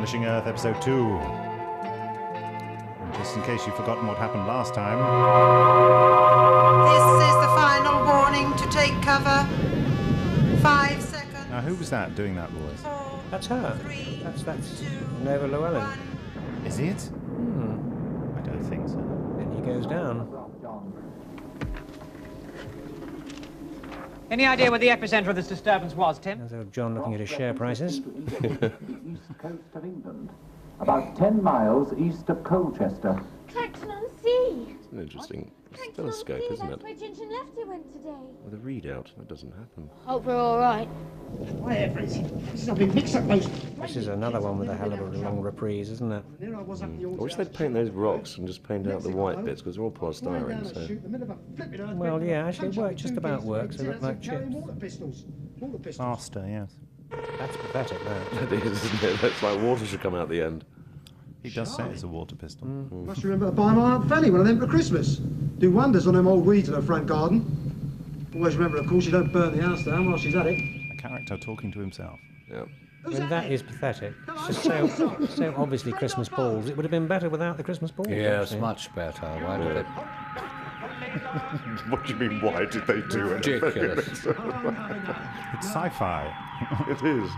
Vanishing Earth, Episode 2. And just in case you've forgotten what happened last time... This is the final warning to take cover. 5 seconds. Now, who was that doing that voice? 4, That's her. 3, That's 2, Nova Llewellyn. 1. Is it? I don't think so. Then he goes down. Any idea where the epicenter of this disturbance was, Tim? There's old John looking at his share prices. The east coast of England, about 10 miles east of Colchester. Clacton-on-Sea. It's an interesting telescope, isn't it? That's where Ginger and Lefty went today. With a readout, that doesn't happen. Hope we're all right. This is another one with a hell of a long reprise, isn't it? I wish they'd paint those rocks and just paint out the white bits, because they're all polystyrene, so... Well, yeah, actually it worked, just about works. They look like chips. Faster, yes. That's pathetic, that. It is, isn't it? That's like water should come out the end. He does say it's a water pistol. Must remember to buy my Aunt Fanny one of them for Christmas. Do wonders on them old weeds in her front garden. Always remember, of course, you don't burn the house down while she's at it. A character talking to himself. Yeah. I mean, that is pathetic. It's just so obviously Christmas balls. It would have been better without the Christmas balls. Yes, actually. much better. Why did it? What do you mean, why did they do it? Ridiculous. It's sci-fi. It is.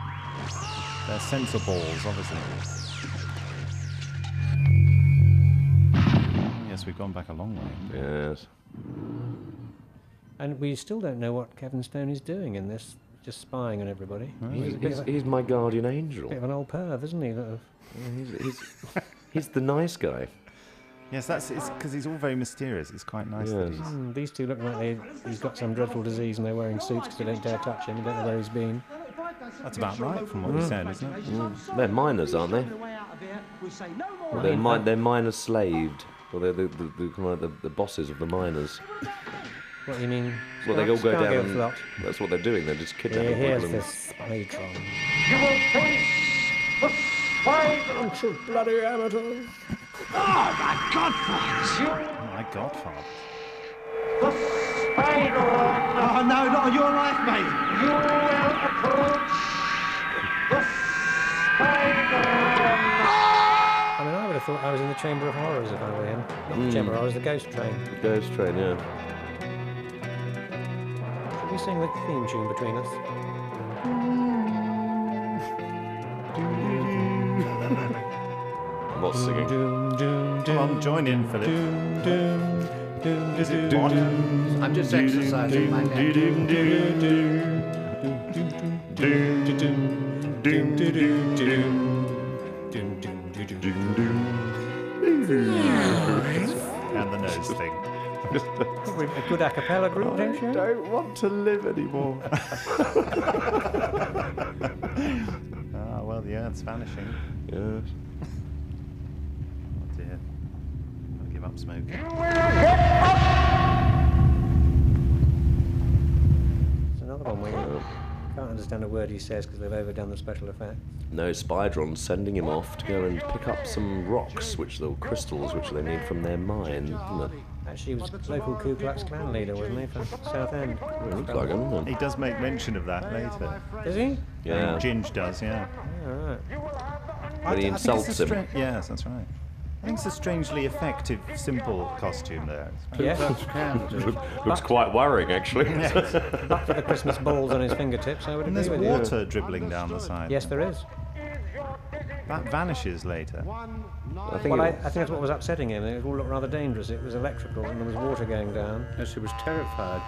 They're sensor balls, obviously. Yes, we've gone back a long way. Yes. And we still don't know what Kevin Stone is doing in this, just spying on everybody. He's my guardian angel. Bit of an old perv, isn't he? Yeah, he's the nice guy. Yes, it's because he's all very mysterious. It's quite nice that Yes. he's... These two look like he's got some dreadful disease and they're wearing suits because they don't dare touch him. They don't know where he's been. That's about right from what we said, isn't it? They're miners, aren't they? They're miners slaved. Well, they're the bosses of the miners. What do you mean? Well, they all go down and Flot. that's what they're doing. They're just kidnapping Here's people. this Spytron. You will face the spy. Bunch of bloody amateurs. My godfather. The spider. Oh, no, not on your life, mate. You will approach the spider. I mean, I would have thought I was in the Chamber of Horrors if I were him. Not the Chamber of Horrors, the Ghost Train. The ghost train, yeah. Should we sing the theme tune between us? I'm not singing. Come on, join in, Philip. Is it what? I'm just exercising my neck. And the nose thing. We're a good a cappella group, don't you? I don't want to live anymore. Ah, well, the Earth's vanishing. Yes. Oh dear. I'll give up smoking. It's another one where you can't understand a word he says because they've overdone the special effect. No, Spydron's sending him off to go and pick up some rocks, crystals, which they need from their mine, isn't it? Actually, he was local Ku Klux Klan leader, wasn't he, from Southend? Well, it looks like him, doesn't He it? does make mention of that later. Does he? Yeah. Ginge does, yeah. All right. But he insults him. Yes, that's right. I think it's a strangely effective, simple costume there. Yes. Looks quite worrying, actually. But for the Christmas balls on his fingertips, I would And agree there's with water dribbling down the side. you. Yes, there is. That vanishes later. I think Well, I think that's what was upsetting him. It all looked rather dangerous. It was electrical and there was water going down. Yes, he was terrified.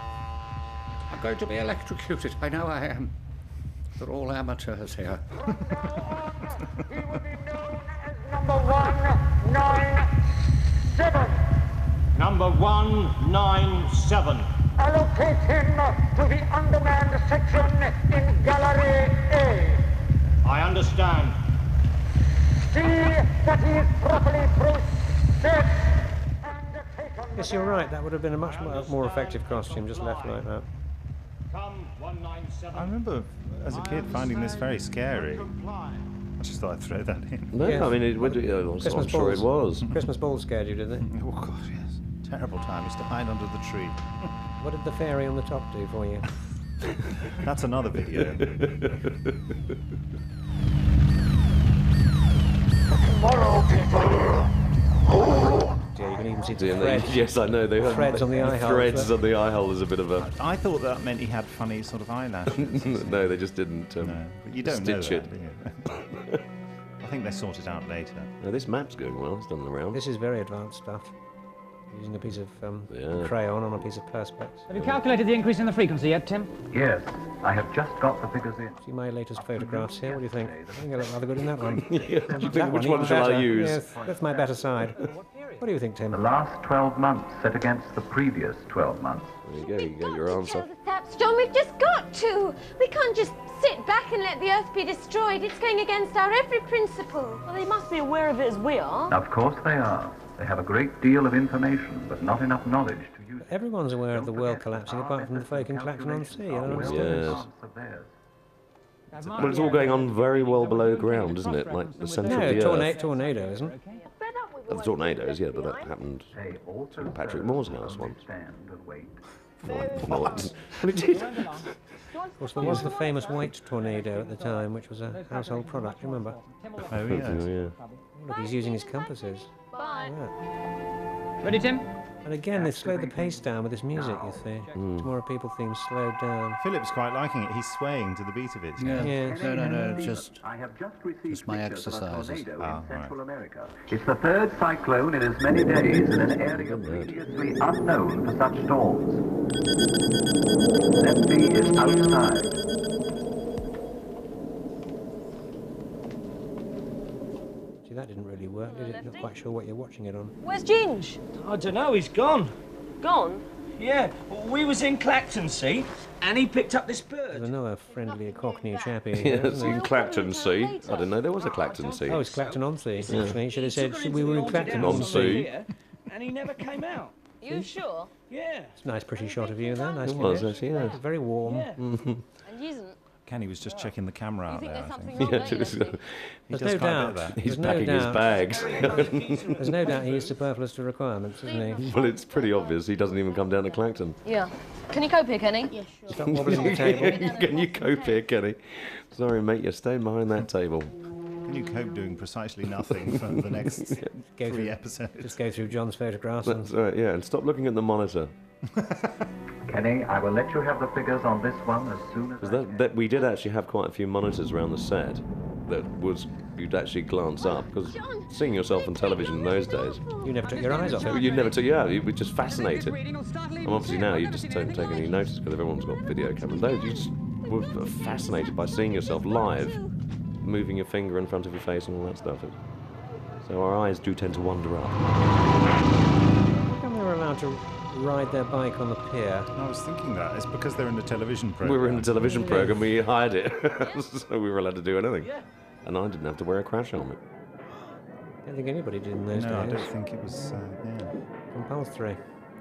I'm going to be electrocuted. I know I am. They're all amateurs here. Number 197. Number 197. Allocate him to the undermanned section in Gallery A. I understand. See that he is properly processed and taken. Yes, you're right. That would have been a much more effective costume, just left like that. Come, 197. I remember as a kid finding this very scary. I just thought I'd throw that in. No, Yes. I mean, I'm sure it was. Christmas balls scared you, did they? Oh, God, yes. Terrible time. Used to hide under the tree. What did the fairy on the top do for you? That's another video. Tomorrow, people. Yeah, you can even see the Yeah, threads. yes, I know. They have Threads on the eye hole. Threads on the eye hole is a bit of a. I thought that meant he had funny sort of eyelashes. No, they just didn't. No, but you don't know stitch that, it. do you? I think they sort it out later. No, this map's going well. It's done the round. This is very advanced stuff. Using a piece of Yeah. crayon on a piece of perspex. Have you calculated the increase in the frequency yet, Tim? Yes, I have just got the figures in. See my latest photographs here. What do you think? I think I look rather good in that one. Yeah, do you think, That which even one shall I better. use? Yes, that's my better side. What do you think, Tim? The last 12 months set against the previous 12 months. There you go. Your answer. Tell the Saps, John, we've just got to. We can't just sit back and let the Earth be destroyed. It's going against our every principle. Well, they must be aware of it as we are. Of course they are. They have a great deal of information, but not enough knowledge to use. Everyone's aware of the world collapsing, apart from the folk in Clacton-on-Sea. I don't understand. Yes. Well, it's all going on very well below ground, isn't it? Like the centre No, of the Earth. tornado, isn't it? The tornadoes, yeah, but that happened at Patrick Moore's house once. What? Well, it did. Of course, there was the famous white tornado at the time, which was a household product, you remember? Oh, yes. Yeah. Look, he's using his compasses. Bye. Yeah. Ready, Tim? And again, they've slowed the pace down with this music, you see. Tomorrow People theme slowed down. Philip's quite liking it. He's swaying to the beat of it. Yes. No, just I have just received my pictures of a exercises. tornado Ah, in Central right. America. It's the third cyclone in as many days in an area previously unknown for such storms. Lefty is outside. See, that didn't really work, did it? Not quite sure what you're watching it on. Where's Ginge? I don't know, he's gone. Gone? Yeah, we was in Clacton, see, and he picked up this There's bird. another friendly Cockney chappie Yeah, here, it's isn't in he? Clacton Sea. I didn't know there was a Clacton Sea. Oh, it's Clacton-on-Sea. Actually, you should have said we were in On Clacton-on-Sea. sea. And he never came out. You sure? Yeah. It's a nice, pretty shot of you there. Nice. It was, finish. actually, yeah. It's very warm. Yeah. And he isn't. Kenny was just checking the camera You out think there, there's I something think. wrong, Yeah, don't you? Leslie? He There's does no quite a doubt. bit of that. He's There's no packing his doubt. bags. There's no doubt he is superfluous to requirements, isn't he? Well, it's pretty obvious he doesn't even come down to Clacton. Yeah. Can you cope here, Kenny? Yeah, sure. Stop wobbling the table. Can you cope here, Kenny? Sorry, mate, you're staying behind that table. Can you cope doing precisely nothing for the next Go 3 through- episodes? Just go through John's photographs and That's right, yeah, and stop looking at the monitor. Kenny, I will let you have the figures on this one as soon as I Because can. that we did actually have quite a few monitors around the set that was you'd actually glance up because seeing yourself on television in those days, you never took your eyes off it. you never took you were just fascinated. And obviously now you just don't take any notice because everyone's got video cameras. Those you just were fascinated by seeing yourself live, moving your finger in front of your face and all that stuff. So our eyes do tend to wander up. How come they were allowed to ride their bike on the pier? I was thinking that. It's because they're in the television program. We were in a television program, we hired it, so we were allowed to do anything. And I didn't have to wear a crash helmet. I don't think anybody did in those No, I days. don't think it was. Yeah, Compulsory.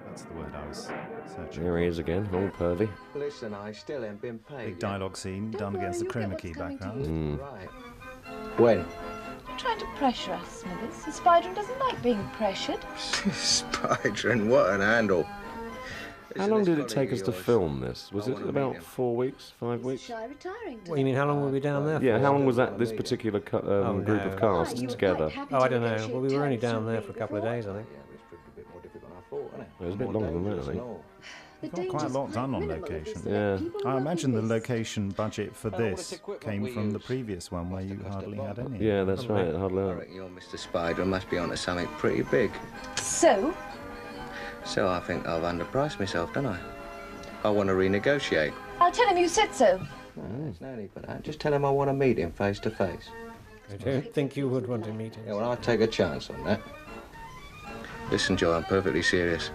that's the word I was searching. There he is again, all pervy. Listen, I still ain't been paid. Big dialogue scene done against the chroma key background. Mm. Right. When? Trying to pressure us, Smithers. The Spider doesn't like being pressured. Spider and what an handle. How long did it take us to film this? Was it about 4 weeks, 5 weeks? Shy retiring. What, you mean how long were we down there for? Yeah, how long was that, this particular group of cast together? Oh, I don't know. Well, we were only down there for a couple of days, I think. It was a bit longer than that, I think. Got quite a lot done on location. Yeah. I imagine the location budget for this came from the previous one where you hardly had any. Yeah, that's right, hardly I that. reckon your Mr. Spider must be onto something pretty big. So? So I think I've underpriced myself, don't I? I want to renegotiate. I'll tell him you said so. No, there's no need for that. Just tell him I want to meet him face to face. I don't think you would want to meet him. Yeah, well, I'll take a chance on that. Listen, Joe, I'm perfectly serious.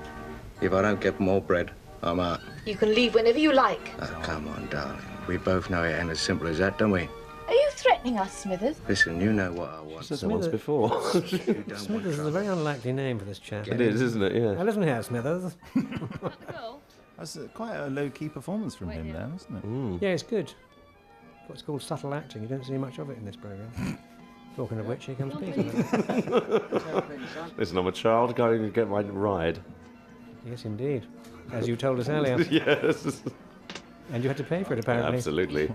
If I don't get more bread, I'm out. You can leave whenever you like. Oh, come on, darling. We both know it ain't as simple as that, don't we? Are you threatening us, Smithers? Listen, you know what I want. Said that once before. Smithers is a very unlikely name for this chap. It is, isn't it? Yeah. Now listen here, Smithers. That's quite a low-key performance from him there, wasn't it? Mm. Yeah, it's good. What's called subtle acting. You don't see much of it in this programme. Talking of which, here comes Peter. Listen, I'm a child going to get my ride. Yes, indeed. As you told us earlier. Yes. And you had to pay for it, apparently. Absolutely.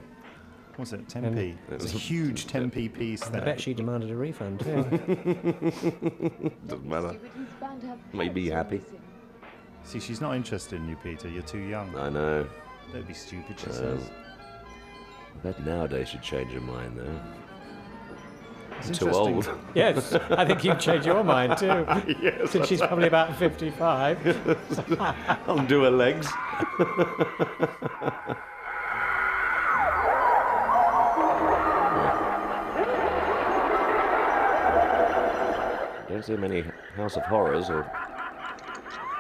What was it? 10p. It was a huge 10p piece I there. bet she demanded a refund too. Doesn't matter. Made me happy. See, she's not interested in you, Peter. You're too young. I know. Don't be stupid, she says. I bet nowadays she'd change her mind, though. It's too old. Yes, I think you'd change your mind too. Yes, Since she's probably about 55. Undo her legs. Don't see many House of Horrors or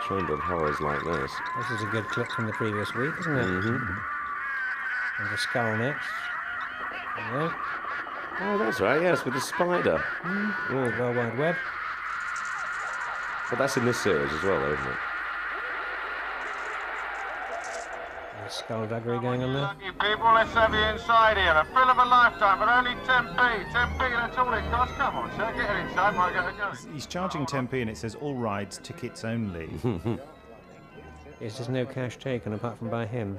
Chamber of Horrors like this. This is a good clip from the previous week, isn't it? Mm-hmm. And the skull next. There. Oh, that's right, yes, with the spider. Yeah. World Wide Web. But that's in this series as well, though, isn't it? There's skullduggery going on there. You people, let's have you inside here. A thrill of a lifetime, but only 10p. 10p, that's all it costs. Come on, sir, get it inside before I get the gun. He's charging 10p and it says all rides, tickets only. Yes, there's no cash taken apart from by him.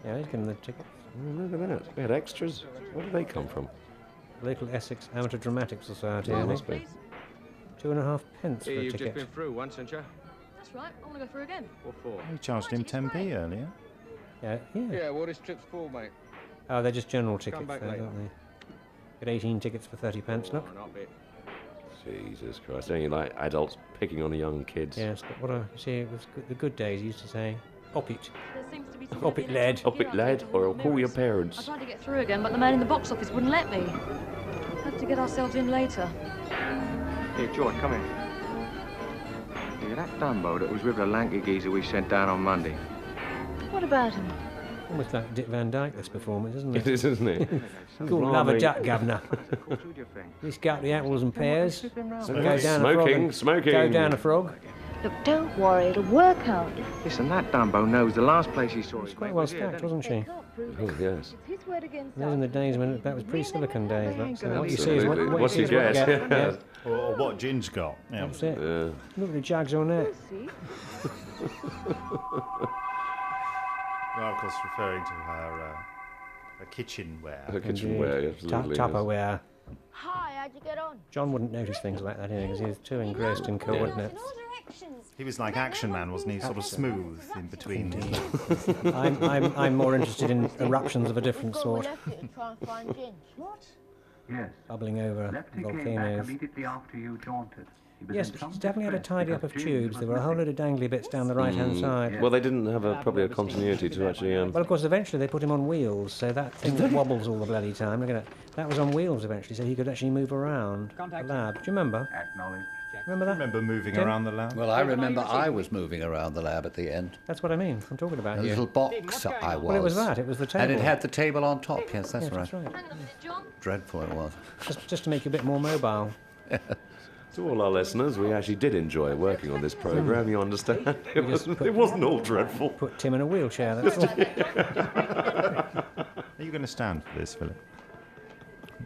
Yeah, he's getting the tickets. Oh, look at that. We had extras. Where did they come from? Local Essex Amateur Dramatic Society. Yeah, I must think. be. 2.5 pence for a You've ticket. just been through once, haven't you? That's right. I want to go through again. What for? He charged him 10p earlier. Yeah. Yeah, what this trip's for, mate? Oh, they're just general tickets, back though, later. aren't they? Got 18 tickets for 30 pence, look. Jesus Christ, don't you like adults picking on the young kids? Yes, but what I see, it was the good days used to say, hop it. There seems to be some Hop it, lad. Up it, lad, or I'll call your I parents. tried to get through again, but the man in the box office wouldn't let me. Had to get ourselves in later. Here, George, come here. Yeah, that Dumbo that was with the lanky geezer we sent down on Monday. What about him? Almost like Dick Van Dyke, this performance, isn't it? It is, isn't it? Cool, love a duck, governor. He's got the apples and pears. Smoking. Go down a frog. Look, don't worry, it'll work out. Listen, that Dumbo knows the last place he saw She's quite well stacked, wasn't she? Oh, yes. His word against Those in the days when that was pre-silicon days. That's, what you see is Absolutely. what What you you see is what you get. get. Yeah. Or what Ginge got. Yeah. That's it. Yeah. Look at the jugs on that. Well, of course, referring to her kitchenware. Her kitchenware, absolutely. Tupperware. Hi, how'd you get on? John wouldn't notice things like that, because he was too engrossed in coordinates. He was like Action Man, wasn't he? Sort of smooth in between. I'm more interested in eruptions of a different sort. What? Yes. Bubbling over Lefty came back volcanoes. immediately after you jaunted. He was Yes, in but some he's definitely had a distress tidy up because of James tubes. was There were a whole load of dangly bits down the right-hand side. Well, they didn't have probably a continuity to actually... Well, of course, eventually they put him on wheels, so that thing that wobbles all the bloody time, look at that. That was on wheels eventually, so he could actually move around the lab. Do you remember? Acknowledged. Remember that? I remember moving Tim? around the lab. Well, I remember I was moving around the lab at the end. That's what I mean. I'm talking about A you. little box I was. Well, it was that. It was the table. And it had the table on top. Yes, that's Yes, right. that's right. Hang on a minute, John. Dreadful it was. Just to make you a bit more mobile. To all our listeners, we actually did enjoy working on this programme, you understand? It wasn't all dreadful. Put Tim in a wheelchair, that's all. Are you going to stand for this, Philip?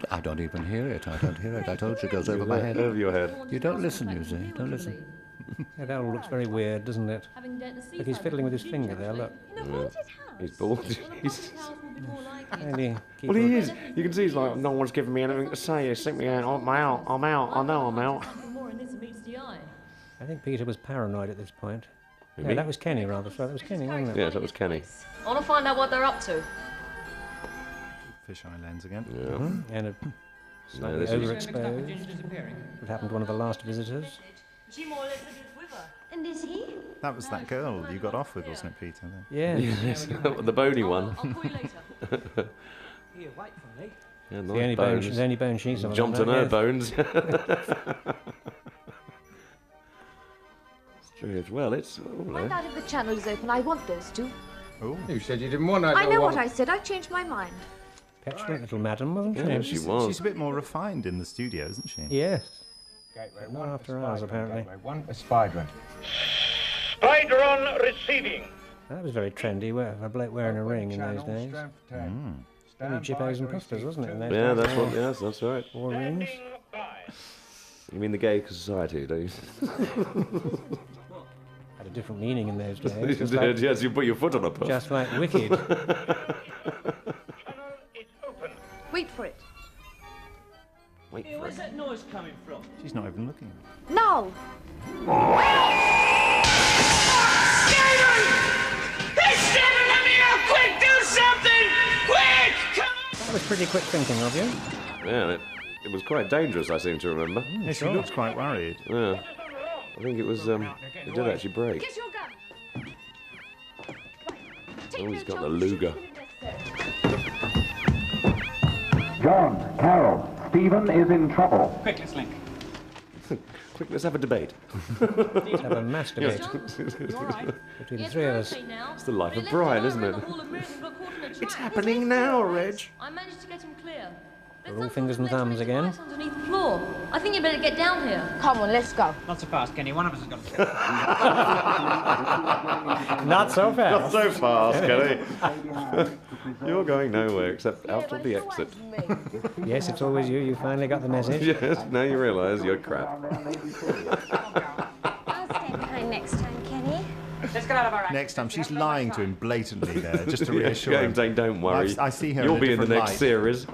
I don't even hear it. I don't hear it. I told you it goes over my head. Over your head. You don't listen, you see. You don't listen. Yeah, that all looks very weird, doesn't it? Look, he's fiddling with his finger there, look. He's bald. Maybe keep Well, he a- is. You can see he's like, no one's giving me anything to say. He's simply going, I'm out, I know I'm out. I think Peter was paranoid at this point. Who, No, me? that was Kenny, rather. So that was Kenny, wasn't it? Yes, that was Kenny. I want to find out what they're up to. Fisheye lens again. Yeah. And a slightly this is- overexposed. What happened to one of the last visitors? She more or less lives with her. And is he? That was that girl you got off with, wasn't it, Peter? Then? Yeah. Yes, the bony one. I'll call you later. Here, wait for me. Yeah, The nice only bones. bone, the only bone she saw. Jumped on her bones. Strange. Well, it's... Oh, Find out if the channel is open. I want those two. Oh. You said you didn't want that. I know what I said. I changed my mind. Petulant little madam, wasn't she? Yeah, she was. She's a bit more refined in the studio, isn't she? Yes. Gateway Not one, after a hours, spider, apparently. Gateway one, a spider. Spider on receiving. That was very trendy, a bloke wearing a ring in those Channel, days. strength 10. Only Stand jippos by and for puffers, wasn't it? in those Yeah, days? that's what... Yes, that's right. Wore rings. You mean the gay society, don't you? Had a different meaning in those days. You did, yes, you put your foot on a puff. Just like Wicked. Wait for it. Wait for Where's it. that noise coming from? She's not even looking. No! Hey, Stephen, let me out! Quick, do something! Quick! Come on! That was pretty quick thinking of you. Yeah, it was quite dangerous, I seem to remember. Yeah, she looks quite worried. Yeah. I think it was, it did actually break. Get your gun. Oh, he's got the Luger. John, Carol, Stephen is in trouble. Quick, let's link. Quick, let's have a debate. Let's have a mass debate. Between the three of us. It's the life of Brian, isn't it? It's happening now, Reg. I managed to get him clear. We're all fingers and thumbs again. Underneath the floor. I think you better get down here. Come on, let's go. Not so fast, Kenny. One of us has got to. Not so fast. Not so fast, Kelly. You're going nowhere except out of the exit. Yes, it's always you. You finally got the message. Yes, now you realise you're crap. I'll stay behind next time, Kenny. Let's get out of our act. Next time, she's lying to him blatantly there, just to reassure him. Saying, don't worry. I see her You'll in a be in the different next light. series.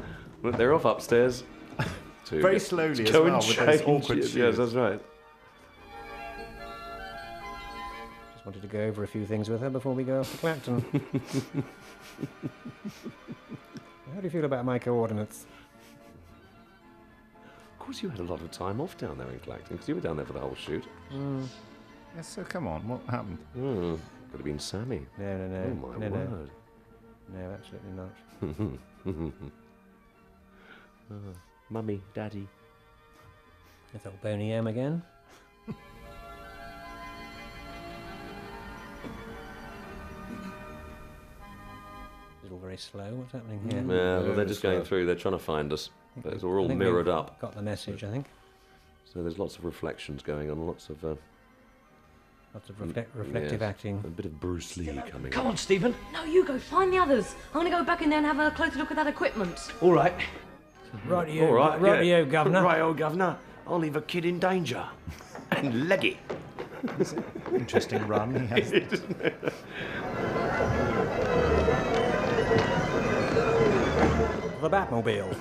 Look, they're off upstairs. Very slowly as go well, and with those change awkward it. shoes. Yes, that's right. Just wanted to go over a few things with her before we go off to Clacton. How do you feel about my coordinates? Of course, you had a lot of time off down there in Clacton because you were down there for the whole shoot. Yes, so come on, what happened? Could have been Sammy. No. Oh my word. No, absolutely not. Mummy, Daddy. I thought Boney M again. It's all very slow. What's happening here? Yeah, well, they're just going through. They're trying to find us. But it's all I think mirrored we've up. Got the message, I think. So there's lots of reflections going on, lots of reflective acting. A bit of Bruce Lee coming Come on. on, Stephen. No, you go. Find the others. I'm going to go back in there and have a closer look at that equipment. All right. Rightio, All right, rightio, Governor. Righto, Governor. I'll leave a kid in danger. And leg it. Interesting run he has. The Batmobile.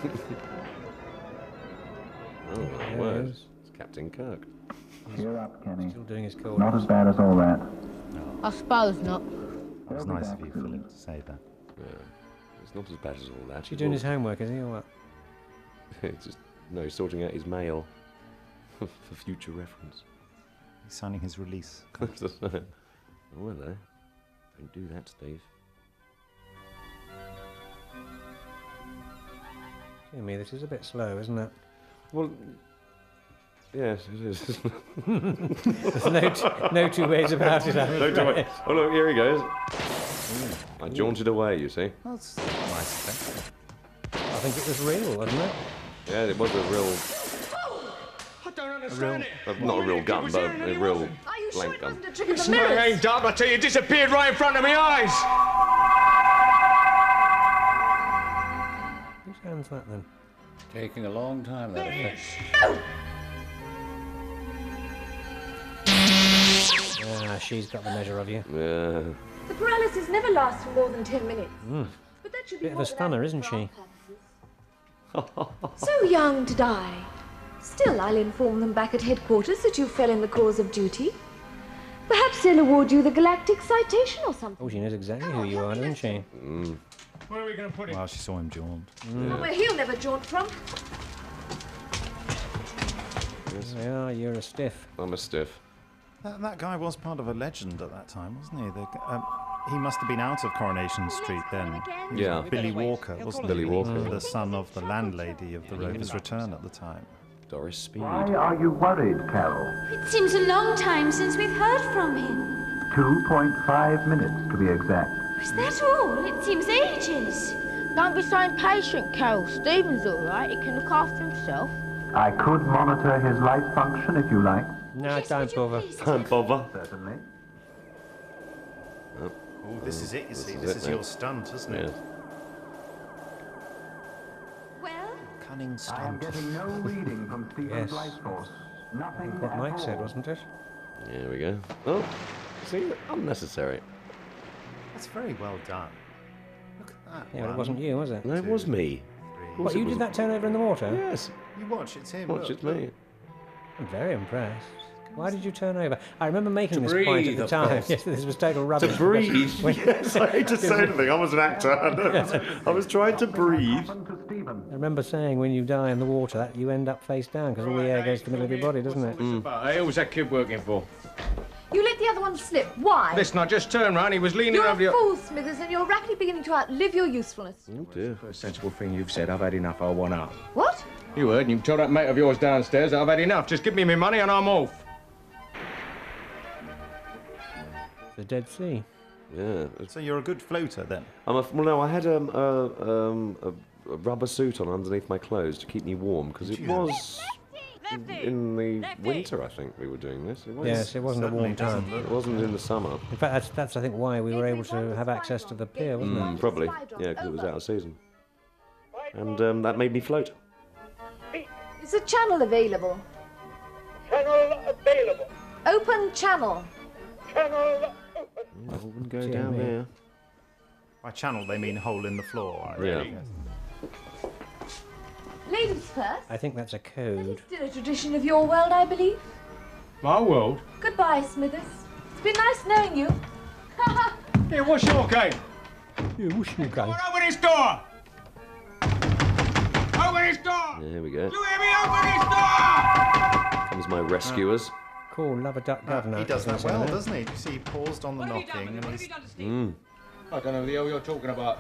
Oh, my word. It's Captain Kirk. Cheer up, Kenny. Still doing his call. Not as bad as all that. I suppose not. That was nice of you, Philip, to say that. Yeah. It's not as bad as all that. Is he doing his homework, is he, or what? It's just, no, he's sorting out his mail for future reference. He's signing his release. Oh, hello. Don't do that, Steve. Dear me, this is a bit slow, isn't it? Well, yes, it is. There's no two ways about it, I'm afraid. Oh, look, here he goes. I jaunted away, you see. That's nice effect. I think it was real, wasn't it? Yeah, it was a real... I don't understand it. not a real gun, but a real blank gun. It's not aimed up, I tell you, it disappeared right in front of my eyes. Whose hand's that, then? Taking a long time, that effect. Ah, she's got the measure of you. Yeah. The paralysis never lasts for more than 10 minutes. But that should be Bit of more a stunner, isn't she? So young to die. Still, I'll inform them back at headquarters that you fell in the cause of duty. Perhaps they'll award you the Galactic Citation or something. Oh, she knows exactly who you are, doesn't she? Where are we going to put it? Well, she saw him jaunt. Where he'll never jaunt from. Yeah, you're a stiff. I'm a stiff. That guy was part of a legend at that time, wasn't he? He must have been out of Coronation Street then. He was Yeah. Billy Walker, wasn't Billy he? Walker. The son of the landlady of the Rover's Return at the time. Doris Speed. Why are you worried, Carol? It seems a long time since we've heard from him. 2.5 minutes to be exact. Is that all? It seems ages. Don't be so impatient, Carol. Stephen's all right. He can look after himself. I could monitor his life function if you like. No, don't bother. Don't bother. Certainly. Oh, this is it, you see. is This it, is mate. your stunt, isn't it? Yeah. Well? Cunning I am stunt. getting no reading from Stephen's Yes. life force. Nothing What at Mike all. said, wasn't it? Here we go. Oh, See, unnecessary. That's very well done. Look at that. Yeah, but it wasn't you, was it? No, it was me. What, you did that turn over in the water? Yes. You watch, it's him. Watch, look, it's me. I'm very impressed. Why did you turn over? I remember making this breathe, point at the of time. course. Yes, this was total rubbish. To breathe. Yes, I hate to say anything. I was an actor. I was trying to breathe. I remember saying when you die in the water that you end up face down because all the air goes to the middle of your body, doesn't it? Hey, who's that kid working for? You let the other one slip. Why? Listen, I just turned round. He was leaning You're over a the... fool, Smithers, and you're rapidly beginning to outlive your usefulness. Oh dear. First sensible thing you've said. I've had enough. I want out. What? You heard, and you can tell that mate of yours downstairs that I've had enough. Just give me my money and I'm off. The Dead Sea. Yeah. So you're a good floater then? Well, no, I had a rubber suit on underneath my clothes to keep me warm because it was in the winter. I think we were doing this. Yes, it wasn't a warm time. It wasn't in the summer. In fact, that's I think why we were able to have access to the pier, wasn't it? Probably. Yeah, because it was out of season. And that made me float. Is a channel available? Channel available. Open channel. Channel I wouldn't go down there. By channel, they mean hole in the floor. Yeah. Ladies first. I think that's a code. Still a tradition of your world, I believe. My world? Goodbye, Smithers. It's been nice knowing you. Hey, what's your game? Yeah, what's your game? Open his door! Open his door! Yeah, here we go. You hear me? Open his door! Comes my rescuers. Cool, love a duck governor. He does that well, doesn't he? You see, he paused on the knocking and he's... I don't know who the hell you're talking about.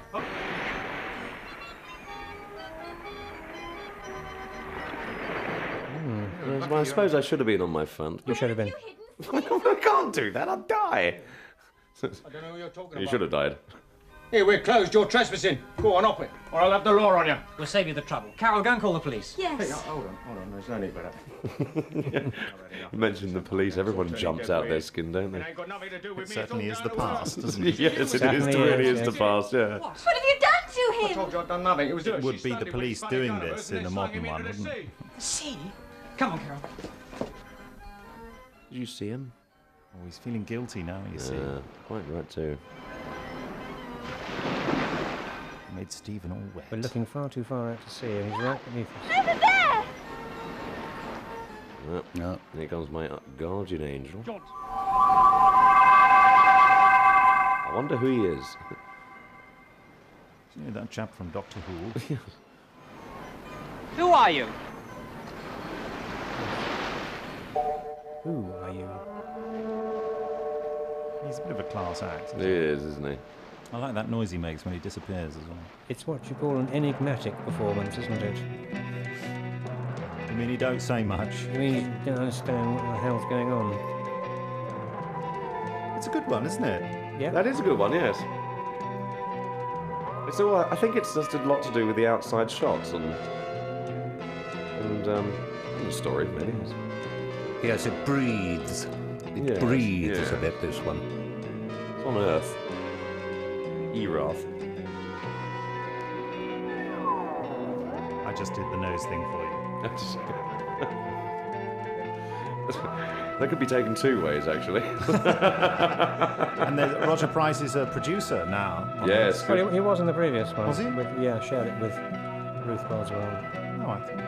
Well, I suppose I should have been on my front. You should have been. I can't do that. I'll die. I don't know who you're talking about. You should have died. Here, we're closed. You're trespassing. Go on, up it, or I'll have the law on you. We'll save you the trouble. Carol, go and call the police. Yes. Hey, hold on. There's no need for that. You mentioned the police. Everyone jumps out their skin, don't they? It ain't got nothing to do with It me. certainly is the past, doesn't it? Yes, it is. It really is the past, yeah. What have you done to I him? told you I'd done nothing. It was It would be the police doing this in a modern one, wouldn't it? See? Come on, Carol. Did you see him? Oh, he's feeling guilty now, you see. Yeah, quite right too. Made Stephen all wet. We're looking far too far out to sea, and he's right beneath us. Over there! No. Here comes my guardian angel. I wonder who he is. You know that chap from Doctor Who? Who are you? Who are you? He's a bit of a class act. He is, isn't he? I like that noise he makes when he disappears as well. It's what you call an enigmatic performance, isn't it? You mean he don't say much? You mean you don't understand what the hell's going on? It's a good one, isn't it? Yeah. That is a good one, yes. It's all, I think it's just a lot to do with the outside shots and the story, maybe. Yes, it breathes. It breathes a bit, this one. It's on Earth. Erath. I just did the nose thing for you. That could be taken two ways, actually. And Roger Price is a producer now. Yes. Well, he was in the previous one. Was he? Yeah, shared it with Ruth Boswell. Oh, I think.